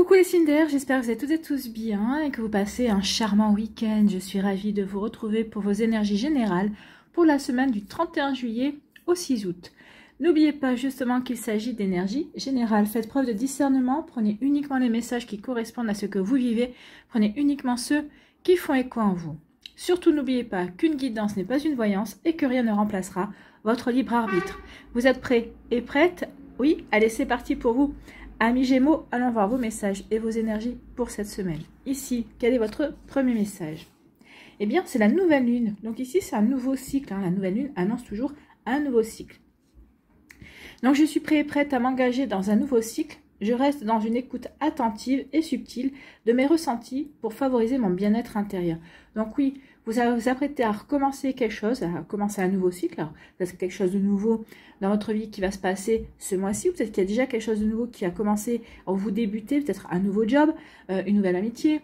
Coucou les signes d'air, j'espère que vous êtes toutes et tous bien et que vous passez un charmant week-end. Je suis ravie de vous retrouver pour vos énergies générales pour la semaine du 31 juillet au 6 août. N'oubliez pas justement qu'il s'agit d'énergie générale. Faites preuve de discernement, prenez uniquement les messages qui correspondent à ce que vous vivez, prenez uniquement ceux qui font écho en vous. Surtout n'oubliez pas qu'une guidance n'est pas une voyance et que rien ne remplacera votre libre arbitre. Vous êtes prêts et prêtes? Oui, allez c'est parti pour vous. Amis Gémeaux, allons voir vos messages et vos énergies pour cette semaine. Ici, quel est votre premier message? Eh bien, c'est la nouvelle lune. Donc ici, c'est un nouveau cycle. La nouvelle lune annonce toujours un nouveau cycle. Donc, je suis prêt et prête à m'engager dans un nouveau cycle. Je reste dans une écoute attentive et subtile de mes ressentis pour favoriser mon bien-être intérieur. Donc oui, vous apprêtez à recommencer quelque chose, à commencer un nouveau cycle. Alors, c'est quelque chose de nouveau dans votre vie qui va se passer ce mois-ci, ou peut-être qu'il y a déjà quelque chose de nouveau qui a commencé, vous débutez, peut-être un nouveau job, une nouvelle amitié,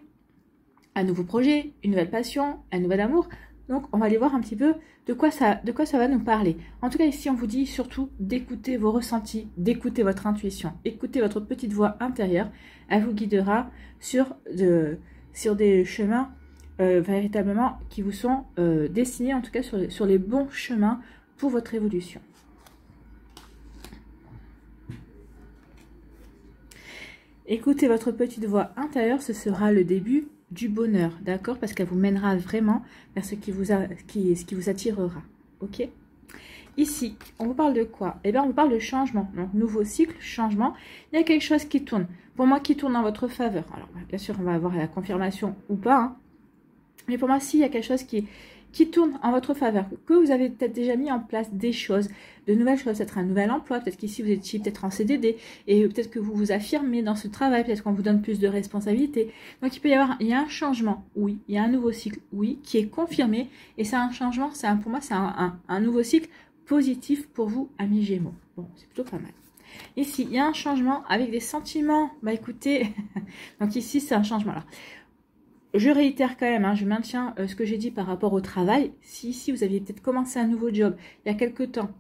un nouveau projet, une nouvelle passion, un nouvel amour. Donc, on va aller voir un petit peu de quoi ça va nous parler. En tout cas, ici, on vous dit surtout d'écouter vos ressentis, d'écouter votre intuition, écoutez votre petite voix intérieure. Elle vous guidera sur des chemins véritablement qui vous sont destinés, en tout cas sur les bons chemins pour votre évolution. Écoutez votre petite voix intérieure, ce sera le début du bonheur, d'accord? Parce qu'elle vous mènera vraiment vers ce qui vous attirera, ok? Ici, on vous parle de quoi? Eh bien, on vous parle de changement. Donc, nouveau cycle, changement. Il y a quelque chose qui tourne. Pour moi, qui tourne en votre faveur. Alors, bien sûr, on va avoir la confirmation ou pas. Hein. Mais pour moi, s'il y a quelque chose qui tourne en votre faveur, que vous avez peut-être déjà mis en place des choses, de nouvelles choses, peut-être un nouvel emploi, peut-être qu'ici vous étiez peut-être en CDD, et peut-être que vous vous affirmez dans ce travail, peut-être qu'on vous donne plus de responsabilités. Donc il y a un changement, oui, il y a un nouveau cycle, oui, qui est confirmé, et c'est un changement, pour moi c'est un nouveau cycle positif pour vous, amis Gémeaux. Bon, c'est plutôt pas mal. Ici, il y a un changement avec des sentiments, bah écoutez, donc ici c'est un changement là. Je réitère quand même, je maintiens ce que j'ai dit par rapport au travail. Si ici vous aviez peut-être commencé un nouveau job il y a quelque temps,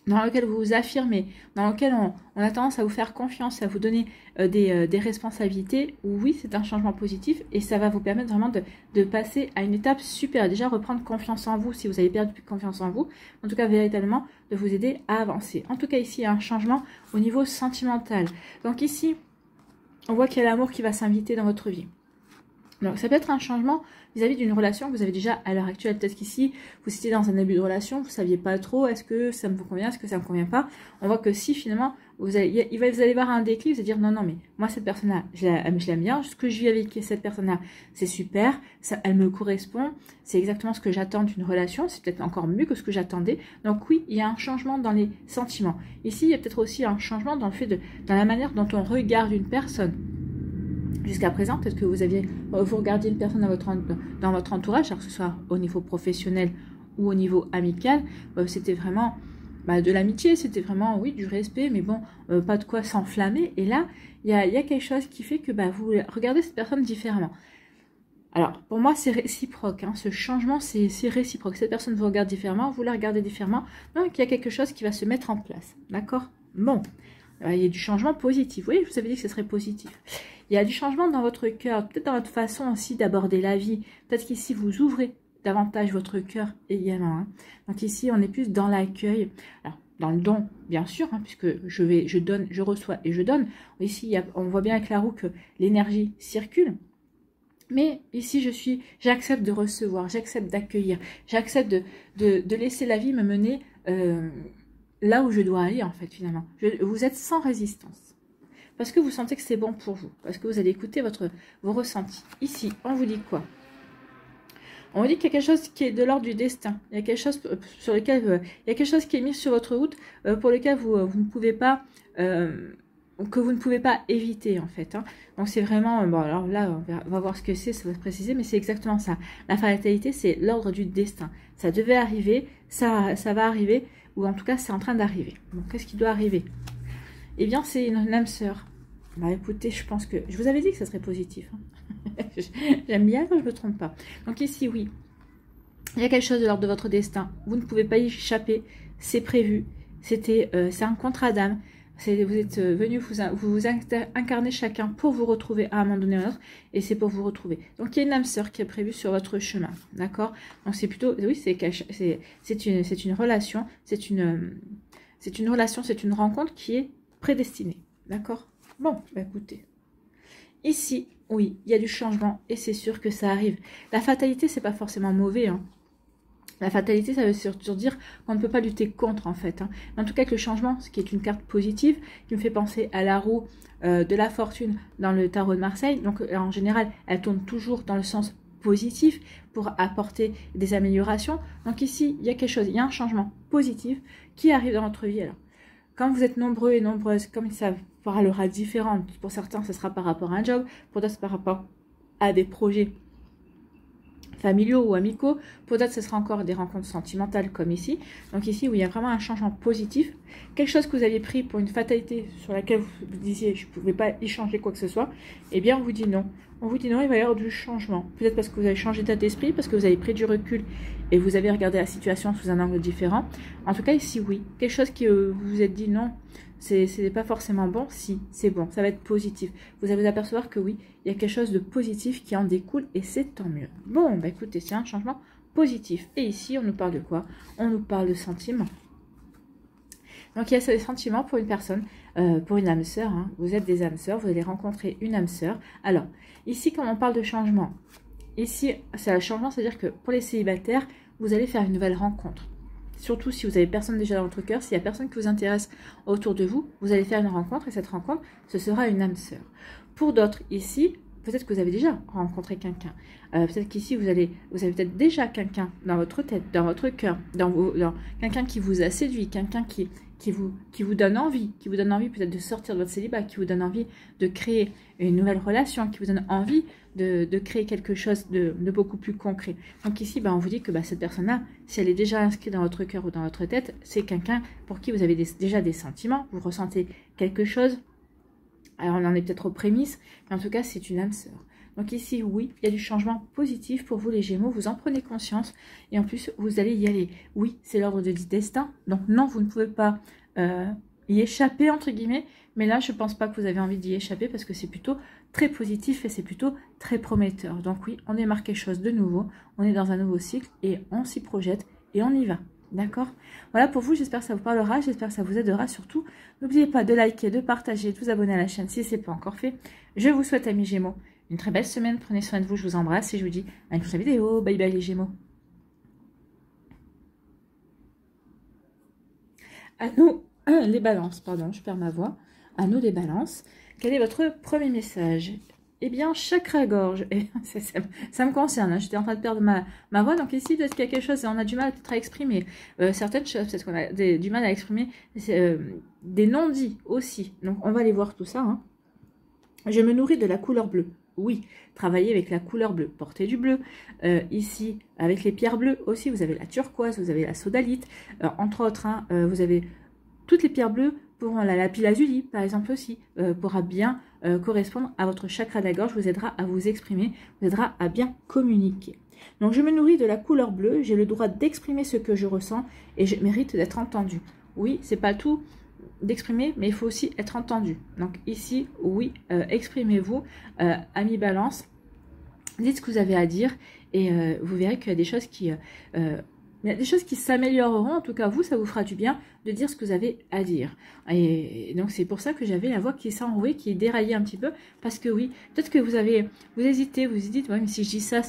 dans lequel vous vous affirmez, dans lequel on a tendance à vous faire confiance, à vous donner des responsabilités, oui, c'est un changement positif et ça va vous permettre vraiment de passer à une étape supérieure. Déjà, reprendre confiance en vous si vous avez perdu confiance en vous. En tout cas, véritablement, de vous aider à avancer. En tout cas, ici, il y a un changement au niveau sentimental. Donc ici, on voit qu'il y a l'amour qui va s'inviter dans votre vie. Donc, ça peut être un changement vis-à-vis d'une relation que vous avez déjà à l'heure actuelle. Peut-être qu'ici, vous étiez dans un début de relation, vous ne saviez pas trop, est-ce que ça me convient, est-ce que ça ne me convient pas. On voit que si finalement, vous allez voir un déclic, vous allez dire non, mais moi, cette personne-là, je l'aime bien. Ce que je vis avec cette personne-là, c'est super, elle me correspond, c'est exactement ce que j'attends d'une relation, c'est peut-être encore mieux que ce que j'attendais. Donc oui, il y a un changement dans les sentiments. Ici, il y a peut-être aussi un changement dans dans la manière dont on regarde une personne. Jusqu'à présent, peut-être que vous regardiez une personne dans votre entourage, alors que ce soit au niveau professionnel ou au niveau amical, c'était vraiment de l'amitié, c'était vraiment, oui, du respect, mais bon, pas de quoi s'enflammer. Et là, il y a quelque chose qui fait que vous regardez cette personne différemment. Alors, pour moi, c'est réciproque. Ce changement, c'est réciproque. Cette personne vous regarde différemment, vous la regardez différemment. Donc, il y a quelque chose qui va se mettre en place. D'accord? Bon. Il y a du changement positif. Oui, je vous avais dit que ce serait positif. Il y a du changement dans votre cœur, peut-être dans votre façon aussi d'aborder la vie. Peut-être qu'ici, vous ouvrez davantage votre cœur également. Donc ici, on est plus dans l'accueil. Alors, dans le don, bien sûr, puisque je donne, je reçois et je donne. Ici, on voit bien avec la roue que l'énergie circule. Mais ici, j'accepte de recevoir, j'accepte d'accueillir, j'accepte de laisser la vie me mener là où je dois aller, en fait, finalement. Vous êtes sans résistance. Parce que vous sentez que c'est bon pour vous. Parce que vous allez écouter vos ressentis. Ici, on vous dit quoi? On vous dit qu'il y a quelque chose qui est de l'ordre du destin. Il y a quelque chose sur lequel il y a quelque chose qui est mis sur votre route pour lequel vous ne pouvez pas que vous ne pouvez pas éviter, en fait. Donc c'est vraiment, bon alors là on va voir ce que c'est, ça va se préciser, mais c'est exactement ça. La fatalité, c'est l'ordre du destin. Ça devait arriver, ça va arriver, ou en tout cas c'est en train d'arriver. Donc qu'est-ce qui doit arriver? Eh bien c'est une âme sœur. Écoutez, je pense que je vous avais dit que ça serait positif. J'aime bien quand je ne me trompe pas. Donc ici, oui, il y a quelque chose de l'ordre de votre destin. Vous ne pouvez pas y échapper. C'est prévu. C'est un contrat d'âme. Vous êtes venus vous incarner chacun pour vous retrouver à un moment donné ou à un autre, et c'est pour vous retrouver. Donc il y a une âme sœur qui est prévue sur votre chemin, d'accord? Donc c'est plutôt, oui, c'est une relation, c'est une relation, c'est une rencontre qui est prédestinée, d'accord? Bon, bah écoutez, ici, oui, il y a du changement, et c'est sûr que ça arrive. La fatalité, c'est pas forcément mauvais, hein. La fatalité, ça veut surtout dire qu'on ne peut pas lutter contre, en fait. Hein. Mais en tout cas, que le changement, ce qui est une carte positive, qui me fait penser à la roue de la fortune dans le tarot de Marseille. Donc, en général, elle tourne toujours dans le sens positif pour apporter des améliorations. Donc ici, il y a quelque chose, il y a un changement positif qui arrive dans votre vie. Alors, quand vous êtes nombreux et nombreuses, comme ça parlera différent, pour certains, ce sera par rapport à un job, pour d'autres, par rapport à des projets familiaux ou amicaux, pour d'autres ce sera encore des rencontres sentimentales comme ici. Donc ici où il y a vraiment un changement positif, quelque chose que vous aviez pris pour une fatalité sur laquelle vous disiez je ne pouvais pas y changer quoi que ce soit, eh bien on vous dit non. On vous dit non, il va y avoir du changement. Peut-être parce que vous avez changé d'état d'esprit, parce que vous avez pris du recul et vous avez regardé la situation sous un angle différent. En tout cas ici oui, quelque chose qui vous vous êtes dit non, c'est pas forcément bon, si, c'est bon, ça va être positif. Vous allez vous apercevoir que oui, il y a quelque chose de positif qui en découle et c'est tant mieux. Bon, bah écoutez, c'est un changement positif. Et ici, on nous parle de quoi? On nous parle de sentiments. Donc il y a ce sentiment pour une personne, pour une âme sœur, hein. Vous êtes des âmes sœurs, vous allez rencontrer une âme sœur. Alors, ici, quand on parle de changement, ici, c'est un changement, c'est-à-dire que pour les célibataires, vous allez faire une nouvelle rencontre. Surtout si vous avez personne déjà dans votre cœur, s'il n'y a personne qui vous intéresse autour de vous, vous allez faire une rencontre et cette rencontre, ce sera une âme sœur. Pour d'autres, ici, peut-être que vous avez déjà rencontré quelqu'un. Peut-être qu'ici, vous avez peut-être déjà quelqu'un dans votre tête, dans votre cœur, dans quelqu'un qui vous a séduit, quelqu'un qui vous donne envie, peut-être de sortir de votre célibat, qui vous donne envie de créer une nouvelle relation, qui vous donne envie de créer quelque chose de beaucoup plus concret. Donc ici, on vous dit que cette personne-là, si elle est déjà inscrite dans votre cœur ou dans votre tête, c'est quelqu'un pour qui vous avez déjà des sentiments, vous ressentez quelque chose. Alors on en est peut-être aux prémices, mais en tout cas c'est une âme sœur. Donc ici, oui, il y a du changement positif pour vous les Gémeaux, vous en prenez conscience et en plus vous allez y aller. Oui, c'est l'ordre du destin, donc non, vous ne pouvez pas y échapper entre guillemets, mais là je ne pense pas que vous avez envie d'y échapper parce que c'est plutôt très positif et c'est plutôt très prometteur. Donc oui, on démarre quelque chose de nouveau, on est dans un nouveau cycle et on s'y projette et on y va. D'accord? Voilà pour vous, j'espère que ça vous parlera, j'espère que ça vous aidera surtout. N'oubliez pas de liker, de partager, de vous abonner à la chaîne si ce n'est pas encore fait. Je vous souhaite, amis Gémeaux, une très belle semaine, prenez soin de vous, je vous embrasse et je vous dis à une prochaine vidéo. Bye bye les Gémeaux. À nous, les balances, pardon, je perds ma voix. À nous les balances, quel est votre premier message? Eh bien, chakra-gorge, ça me concerne, hein. J'étais en train de perdre ma voix, donc ici, peut-être qu'il y a quelque chose, et on a du mal peut-être à exprimer certaines choses, peut-être qu'on a du mal à exprimer des non-dits aussi. Donc, on va aller voir tout ça. Hein. Je me nourris de la couleur bleue. Oui, travaillez avec la couleur bleue, portez du bleu. Ici, avec les pierres bleues aussi, vous avez la turquoise, vous avez la sodalite, entre autres, hein, vous avez toutes les pierres bleues. Pour la lapis-lazuli, par exemple aussi, pourra bien correspondre à votre chakra de la gorge, vous aidera à vous exprimer, vous aidera à bien communiquer. Donc, je me nourris de la couleur bleue, j'ai le droit d'exprimer ce que je ressens et je mérite d'être entendu. Oui, c'est pas tout d'exprimer, mais il faut aussi être entendu. Donc ici, oui, exprimez-vous, amis Balance, dites ce que vous avez à dire et vous verrez qu'il y a des choses qui... il y a des choses qui s'amélioreront, en tout cas vous, ça vous fera du bien de dire ce que vous avez à dire. Et donc c'est pour ça que j'avais la voix qui s'enrouait, qui déraillait un petit peu, parce que oui, peut-être que vous hésitez, vous dites, ouais, mais si je dis ça,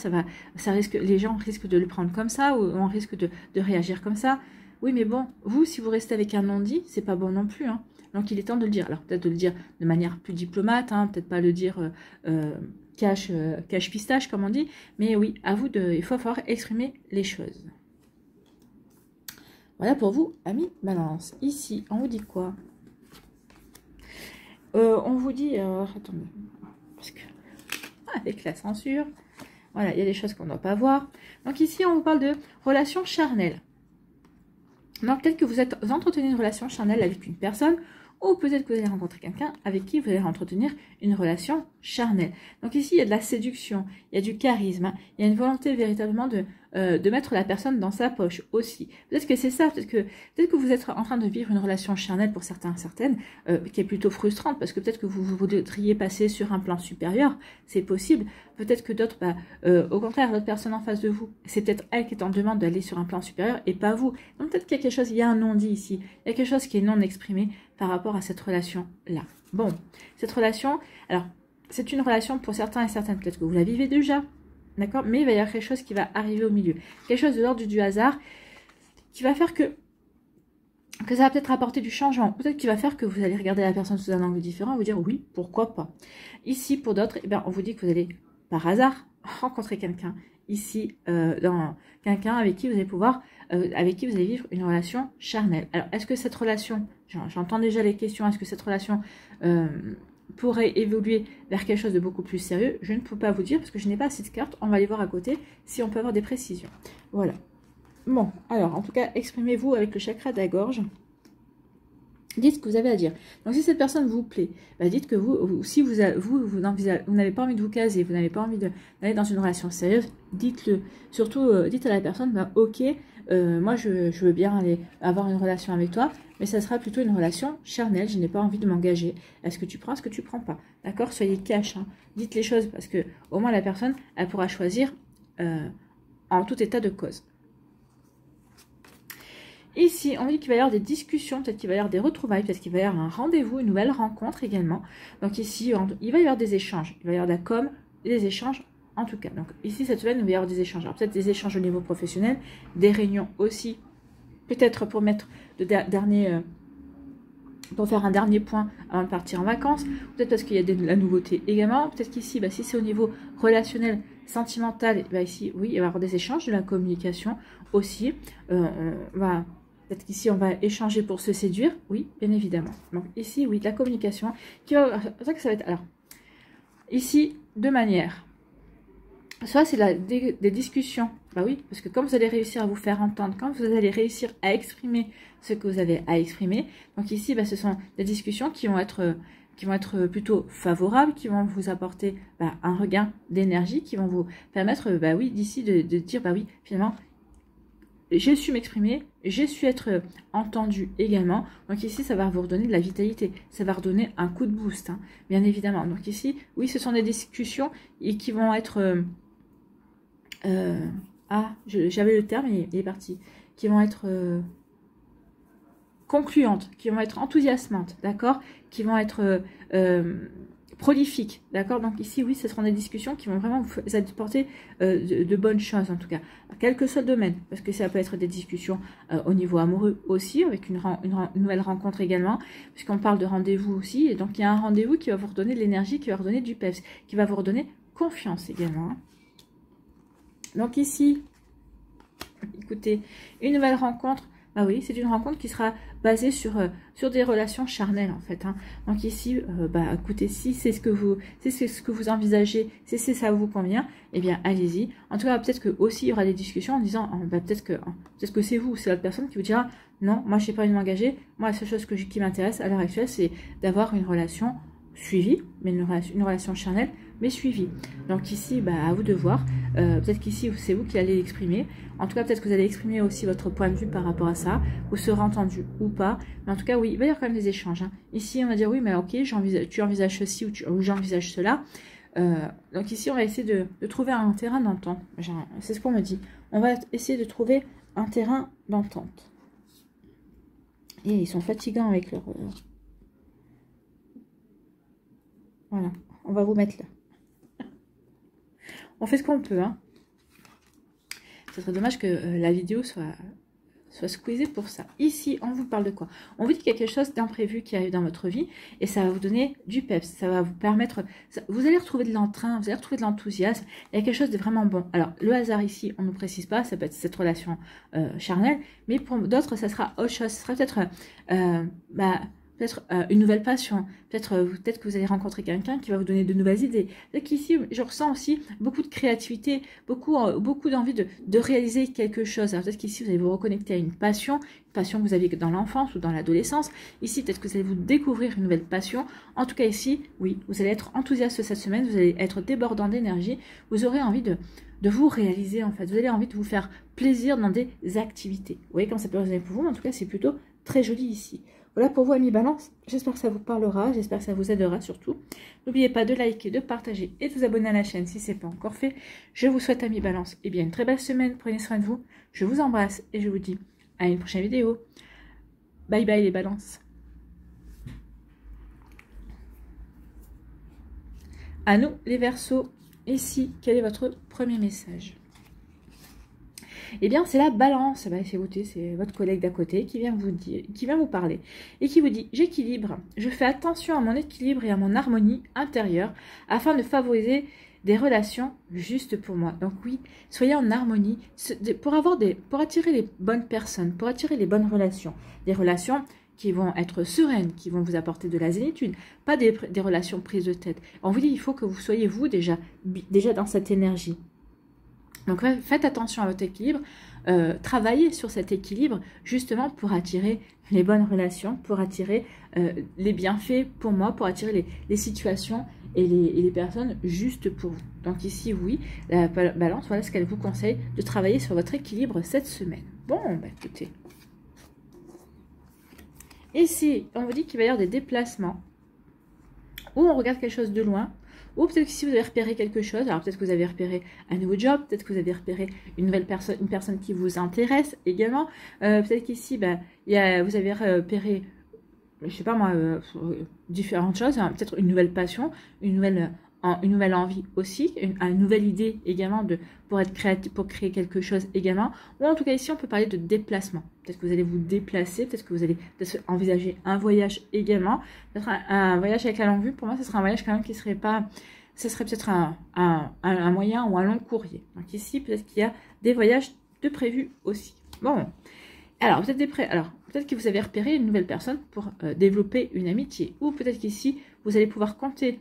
les gens risquent de le prendre comme ça, ou on risque de réagir comme ça. Oui, mais bon, vous, si vous restez avec un non-dit, c'est pas bon non plus, hein. Donc il est temps de le dire. Alors peut-être de le dire de manière plus diplomate, hein, peut-être pas le dire cache pistache comme on dit, mais oui, à vous il faut falloir exprimer les choses. Voilà pour vous, amis Balance. Ici, on vous dit quoi? On vous dit... attendez, parce que avec la censure, voilà, il y a des choses qu'on ne doit pas voir. Donc ici, on vous parle de relations charnelles. Donc peut-être que vous entretenez une relation charnelle avec une personne, ou peut-être que vous allez rencontrer quelqu'un avec qui vous allez entretenir une relation charnelle. Donc ici, il y a de la séduction, il y a du charisme, hein, il y a une volonté véritablement de mettre la personne dans sa poche aussi. Peut-être que c'est ça, peut-être que vous êtes en train de vivre une relation charnelle pour certains, certaines, qui est plutôt frustrante, parce que peut-être que vous voudriez passer sur un plan supérieur, c'est possible. Peut-être que d'autres, au contraire, l'autre personne en face de vous, c'est peut-être elle qui est en demande d'aller sur un plan supérieur et pas vous. Donc peut-être qu'il y a quelque chose, il y a un non-dit ici, il y a quelque chose qui est non exprimé par rapport à cette relation-là. Bon, cette relation, alors, c'est une relation pour certains et certaines, peut-être que vous la vivez déjà, d'accord, mais il va y avoir quelque chose qui va arriver au milieu. Quelque chose de l'ordre du hasard qui va faire que ça va peut-être apporter du changement. Peut-être qu'il va faire que vous allez regarder la personne sous un angle différent et vous dire oui, pourquoi pas. Ici, pour d'autres, eh bien, on vous dit que vous allez, par hasard, rencontrer quelqu'un. Ici, dans quelqu'un avec qui vous allez pouvoir, avec qui vous allez vivre une relation charnelle. Alors, est-ce que cette relation, j'entends déjà les questions, est-ce que cette relation pourrait évoluer vers quelque chose de beaucoup plus sérieux? Je ne peux pas vous dire parce que je n'ai pas assez de cartes. On va aller voir à côté si on peut avoir des précisions. Voilà. Bon, alors, en tout cas, exprimez-vous avec le chakra de la gorge. Dites ce que vous avez à dire. Donc, si cette personne vous plaît, bah, dites que si vous n'avez pas envie de vous caser, vous n'avez pas envie d'aller dans une relation sérieuse, dites-le. Surtout, dites à la personne, bah, ok, moi, je veux bien aller avoir une relation avec toi, mais ça sera plutôt une relation charnelle. Je n'ai pas envie de m'engager. Est-ce que tu prends, est-ce que tu prends pas? D'accord? Soyez cash. Hein. Dites les choses parce que au moins la personne, elle pourra choisir en tout état de cause. Ici, on dit qu'il va y avoir des discussions, peut-être qu'il va y avoir des retrouvailles, peut-être qu'il va y avoir un rendez-vous, une nouvelle rencontre également. Donc ici, il va y avoir des échanges. Il va y avoir de la com, des échanges en tout cas. Donc ici, cette semaine, il va y avoir des échanges. Alors peut-être des échanges au niveau professionnel, des réunions aussi, peut-être pour mettre pour faire un dernier point avant de partir en vacances. Peut-être parce qu'il y a de la nouveauté également. Peut-être qu'ici, bah, si c'est au niveau relationnel, sentimental, bah, ici, oui, il va y avoir des échanges, de la communication aussi. Peut-être qu'ici, on va échanger pour se séduire. Oui, bien évidemment. Donc ici, oui, de la communication. C'est ça que ça va être. Alors, ici, deux manières. Soit c'est des discussions. Bah oui, parce que quand vous allez réussir à vous faire entendre, quand vous allez réussir à exprimer ce que vous avez à exprimer, donc ici, bah, ce sont des discussions qui vont être plutôt favorables, qui vont vous apporter un regain d'énergie, qui vont vous permettre, bah oui, d'ici de dire, bah oui, finalement, j'ai su m'exprimer, j'ai su être entendu également. Donc ici, ça va vous redonner de la vitalité. Ça va redonner un coup de boost, hein, bien évidemment. Donc ici, oui, ce sont des discussions et qui vont être... j'avais le terme, il est parti. Qui vont être concluantes, qui vont être enthousiasmantes, d'accord? Qui vont être... prolifique, d'accord? Donc ici, oui, ce seront des discussions qui vont vraiment vous apporter de bonnes choses, en tout cas, quel que soit le domaine, parce que ça peut être des discussions au niveau amoureux aussi, avec une nouvelle rencontre également, puisqu'on parle de rendez-vous aussi, et donc il y a un rendez-vous qui va vous redonner de l'énergie, qui va vous redonner du peps, qui va vous redonner confiance également. Hein. Donc ici, écoutez, une nouvelle rencontre, bah oui, c'est une rencontre qui sera basée sur des relations charnelles en fait. Hein. Donc ici, écoutez, si c'est ce que vous envisagez, si ça vous convient, eh bien allez-y. En tout cas, peut-être que aussi il y aura des discussions en disant, peut-être que c'est vous, c'est l'autre personne qui vous dira, non, moi je n'ai pas envie de m'engager. Moi la seule chose qui m'intéresse à l'heure actuelle, c'est d'avoir une relation suivie, mais une relation charnelle, mais suivie. Donc ici, à vous de voir. Peut-être qu'ici, c'est vous qui allez l'exprimer. En tout cas, peut-être que vous allez exprimer aussi votre point de vue par rapport à ça. Vous serez entendu ou pas. Mais en tout cas, oui, il va y avoir quand même des échanges. Hein. Ici, on va dire, oui, mais ok, tu envisages ceci ou j'envisage cela. Donc ici, on va essayer de trouver un terrain d'entente. C'est ce qu'on me dit. On va essayer de trouver un terrain d'entente. Et ils sont fatigants avec leur... Voilà, on va vous mettre là. On fait ce qu'on peut, hein. Ce serait dommage que la vidéo soit squeezée pour ça. Ici, on vous parle de quoi? On vous dit qu'il y a quelque chose d'imprévu qui arrive dans votre vie et ça va vous donner du peps. Ça va vous permettre... vous allez retrouver de l'entrain, vous allez retrouver de l'enthousiasme. Il y a quelque chose de vraiment bon. Alors, le hasard ici, on ne nous précise pas. Ça peut être cette relation charnelle. Mais pour d'autres, ça sera autre chose. Ça sera peut-être... peut-être une nouvelle passion, peut-être que vous allez rencontrer quelqu'un qui va vous donner de nouvelles idées. Peut-être qu'ici, je ressens aussi beaucoup de créativité, beaucoup d'envie de réaliser quelque chose. Alors peut-être qu'ici, vous allez vous reconnecter à une passion que vous aviez dans l'enfance ou dans l'adolescence. Ici, peut-être que vous allez vous découvrir une nouvelle passion. En tout cas, ici, oui, vous allez être enthousiaste cette semaine, vous allez être débordant d'énergie, vous aurez envie de vous réaliser, en fait. Vous avez envie de vous faire plaisir dans des activités. Vous voyez comment ça peut résonner pour vous, mais en tout cas, c'est plutôt très joli ici. Voilà pour vous, amis Balance. J'espère que ça vous parlera, j'espère que ça vous aidera surtout. N'oubliez pas de liker, de partager et de vous abonner à la chaîne si ce n'est pas encore fait. Je vous souhaite, amis Balance, et bien une très belle semaine. Prenez soin de vous. Je vous embrasse et je vous dis à une prochaine vidéo. Bye bye les Balances. À nous, les Verseaux. Ici, quel est votre premier message? Eh bien, c'est la Balance. C'est votre collègue d'à côté qui vient vous parler et qui vous dit: j'équilibre, je fais attention à mon équilibre et à mon harmonie intérieure afin de favoriser des relations justes pour moi. Donc oui, soyez en harmonie pour attirer les bonnes personnes, pour attirer les bonnes relations, des relations qui vont être sereines, qui vont vous apporter de la zénitude, pas des relations prises de tête. On vous dit, il faut que vous soyez vous déjà dans cette énergie. Donc faites attention à votre équilibre, travaillez sur cet équilibre justement pour attirer les bonnes relations, pour attirer les bienfaits pour moi, pour attirer les situations et les personnes justes pour vous. Donc ici, oui, la Balance, voilà ce qu'elle vous conseille, de travailler sur votre équilibre cette semaine. Bon, bah écoutez. Ici, on vous dit qu'il va y avoir des déplacements, ou on regarde quelque chose de loin, ou peut-être que si vous avez repéré quelque chose, alors peut-être que vous avez repéré un nouveau job, peut-être que vous avez repéré une personne qui vous intéresse également, peut-être qu'ici, vous avez repéré, je sais pas moi, différentes choses, hein, peut-être une nouvelle passion, une nouvelle envie aussi, une nouvelle idée également pour être créatif, pour créer quelque chose également, ou en tout cas ici on peut parler de déplacement. Peut-être que vous allez vous déplacer, peut-être que vous allez envisager un voyage également, peut-être un voyage avec la longue vue. Pour moi ce serait un voyage quand même qui serait pas, ce serait peut-être un moyen ou un long courrier. Donc ici peut-être qu'il y a des voyages de prévus aussi. Bon, alors peut-être que vous avez repéré une nouvelle personne pour développer une amitié, ou peut-être qu'ici vous allez pouvoir compter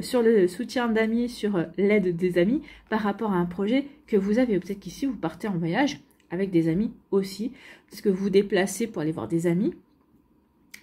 sur le soutien d'amis, sur l'aide des amis par rapport à un projet que vous avez. Peut-être qu'ici vous partez en voyage avec des amis aussi, peut-être que vous vous déplacez pour aller voir des amis.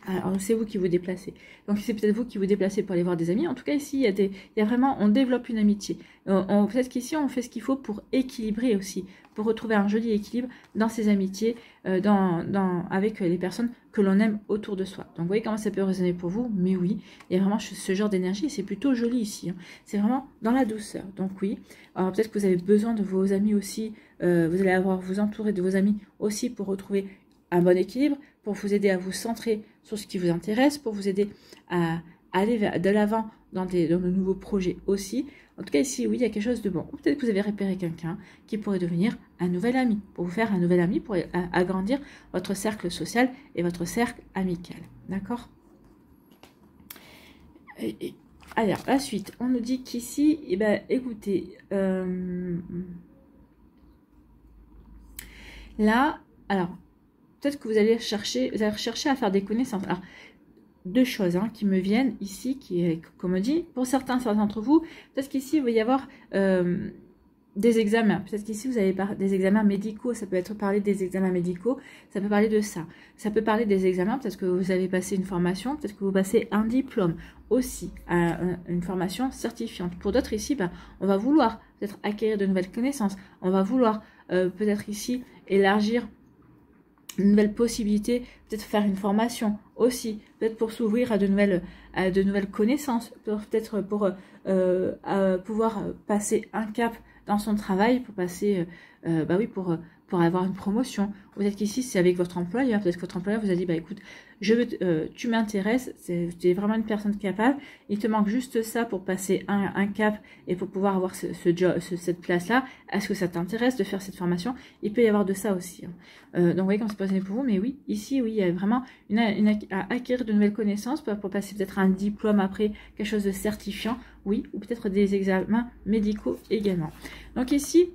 Alors c'est vous qui vous déplacez, donc c'est peut-être vous qui vous déplacez pour aller voir des amis. En tout cas ici il y a vraiment, on développe une amitié, peut-être qu'ici on fait ce qu'il faut pour équilibrer aussi, pour retrouver un joli équilibre dans ces amitiés, avec les personnes que l'on aime autour de soi. Donc vous voyez comment ça peut résonner pour vous, mais oui, il y a vraiment ce genre d'énergie, c'est plutôt joli ici, hein. C'est vraiment dans la douceur. Donc oui, alors peut-être que vous avez besoin de vos amis aussi, vous allez vous entourer de vos amis aussi pour retrouver un bon équilibre, pour vous aider à vous centrer sur ce qui vous intéresse, pour vous aider à aller de l'avant dans de nouveaux projets aussi. En tout cas ici, oui, il y a quelque chose de bon. Ou peut-être que vous avez repéré quelqu'un qui pourrait devenir un nouvel ami, pour vous faire un nouvel ami, pour agrandir votre cercle social et votre cercle amical. D'accord? Alors, la suite, on nous dit qu'ici, eh ben, écoutez, là, alors, peut-être que vous allez chercher à faire des connaissances. Alors, deux choses qui me viennent ici, comme on dit, pour certains d'entre vous, peut-être qu'ici, il va y avoir des examens. Peut-être qu'ici, vous avez des examens médicaux. Ça peut être parler des examens médicaux. Ça peut parler de ça. Ça peut parler des examens. Peut-être que vous avez passé une formation. Peut-être que vous passez un diplôme aussi. Une formation certifiante. Pour d'autres ici, on va vouloir peut-être acquérir de nouvelles connaissances. On va vouloir peut-être ici élargir une nouvelle possibilité, peut-être faire une formation aussi, peut-être pour s'ouvrir à de nouvelles connaissances, peut-être pour pouvoir passer un cap dans son travail, pour passer, pour avoir une promotion. Peut-être qu'ici, c'est avec votre employeur. Peut-être que votre employeur vous a dit, écoute, tu m'intéresses, tu es vraiment une personne capable, il te manque juste ça pour passer un cap et pour pouvoir avoir cette place-là. Est-ce que ça t'intéresse de faire cette formation? Il peut y avoir de ça aussi. Donc, vous voyez comment c'est positionné pour vous. Mais oui, ici, oui, il y a vraiment à acquérir de nouvelles connaissances pour passer peut-être un diplôme après, quelque chose de certifiant, oui, ou peut-être des examens médicaux également. Donc ici,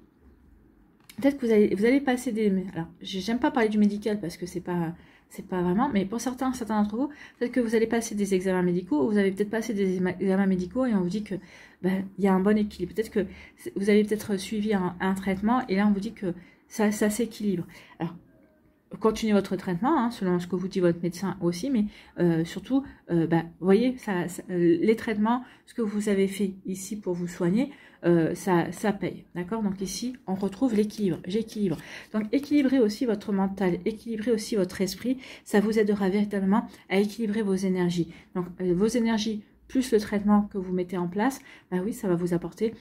peut-être que vous allez passer des... Alors, j'aime pas parler du médical parce que c'est pas c'est pas vraiment, mais pour certains d'entre vous, peut-être que vous allez passer des examens médicaux, ou vous avez peut-être passé des examens médicaux et on vous dit que ben, il y a un bon équilibre. Peut-être que vous avez peut-être suivi un traitement et là on vous dit que ça s'équilibre. Alors, continuez votre traitement, hein, selon ce que vous dit votre médecin aussi, mais surtout, vous voyez, les traitements, ce que vous avez fait ici pour vous soigner, ça paye, d'accord? Donc ici, on retrouve l'équilibre, j'équilibre. Donc équilibrez aussi votre mental, équilibrez aussi votre esprit, ça vous aidera véritablement à équilibrer vos énergies. Donc vos énergies plus le traitement que vous mettez en place, bah oui, ça va vous apporter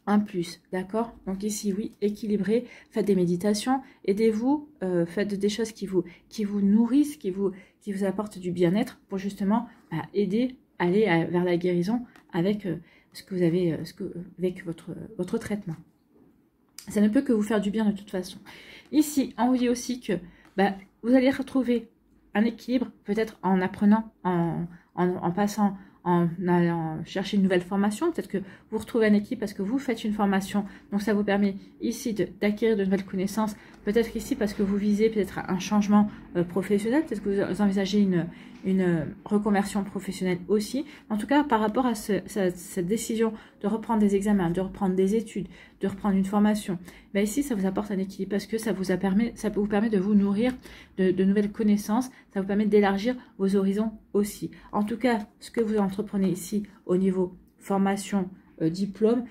un plus, d'accord? Donc ici, oui, équilibrez, faites des méditations, aidez-vous, faites des choses qui vous nourrissent, qui vous apportent du bien-être pour justement aider, aller vers la guérison avec ce que vous avez, avec votre traitement. Ça ne peut que vous faire du bien de toute façon. Ici, on vous dit aussi que vous allez retrouver un équilibre, peut-être en apprenant, en passant, en allant chercher une nouvelle formation. Peut-être que vous retrouvez un équilibre parce que vous faites une formation. Donc ça vous permet ici d'acquérir de nouvelles connaissances. Peut-être ici parce que vous visez peut-être un changement professionnel. Peut-être que vous envisagez une reconversion professionnelle aussi. En tout cas, par rapport à cette décision de reprendre des examens, de reprendre des études, de reprendre une formation, ici, ça vous apporte un équilibre parce que ça vous permet de vous nourrir de nouvelles connaissances. Ça vous permet d'élargir vos horizons aussi. En tout cas, ce que vous entreprenez ici au niveau formation, diplôme,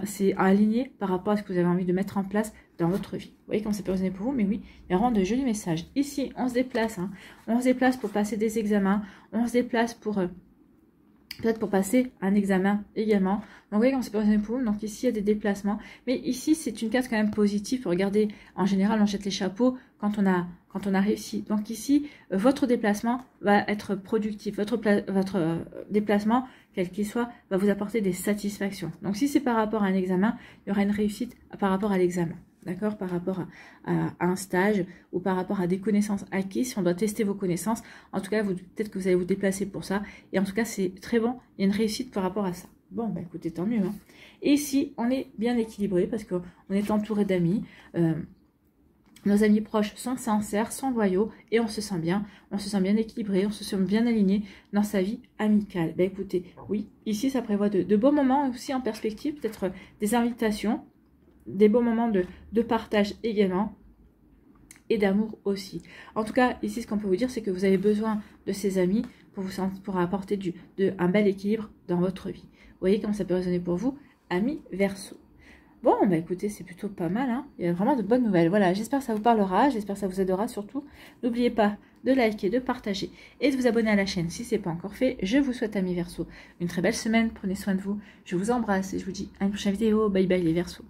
c'est aligné par rapport à ce que vous avez envie de mettre en place dans votre vie. Vous voyez comme c'est personnel pour vous, mais oui, il y a vraiment de jolis messages. Ici, on se déplace, hein. On se déplace pour passer des examens, on se déplace pour peut-être pour passer un examen également. Donc vous voyez comme c'est personnel pour vous, donc ici il y a des déplacements, mais ici c'est une carte quand même positive. Regardez, en général on jette les chapeaux quand on a réussi. Donc ici, votre déplacement va être productif, votre déplacement, quel qu'il soit, va vous apporter des satisfactions. Donc si c'est par rapport à un examen, il y aura une réussite par rapport à l'examen. D'accord, par rapport à un stage ou par rapport à des connaissances acquises, si on doit tester vos connaissances, en tout cas, peut-être que vous allez vous déplacer pour ça. Et en tout cas, c'est très bon, il y a une réussite par rapport à ça. Bon, écoutez, tant mieux. Hein. Et ici, on est bien équilibré parce qu'on est entouré d'amis. Nos amis proches sont sincères, sont loyaux et on se sent bien équilibré, on se sent bien aligné dans sa vie amicale. Écoutez, oui, ici, ça prévoit de beaux moments aussi en perspective, peut-être des invitations, des beaux moments de partage également et d'amour aussi. En tout cas, ici, ce qu'on peut vous dire, c'est que vous avez besoin de ces amis pour apporter un bel équilibre dans votre vie. Vous voyez comment ça peut résonner pour vous, amis Verseau. Bon, écoutez, c'est plutôt pas mal, hein. Il y a vraiment de bonnes nouvelles. Voilà, j'espère que ça vous parlera, j'espère que ça vous aidera surtout. N'oubliez pas de liker, de partager et de vous abonner à la chaîne si ce n'est pas encore fait. Je vous souhaite, amis Verseau, une très belle semaine. Prenez soin de vous. Je vous embrasse et je vous dis à une prochaine vidéo. Bye bye les Verseaux.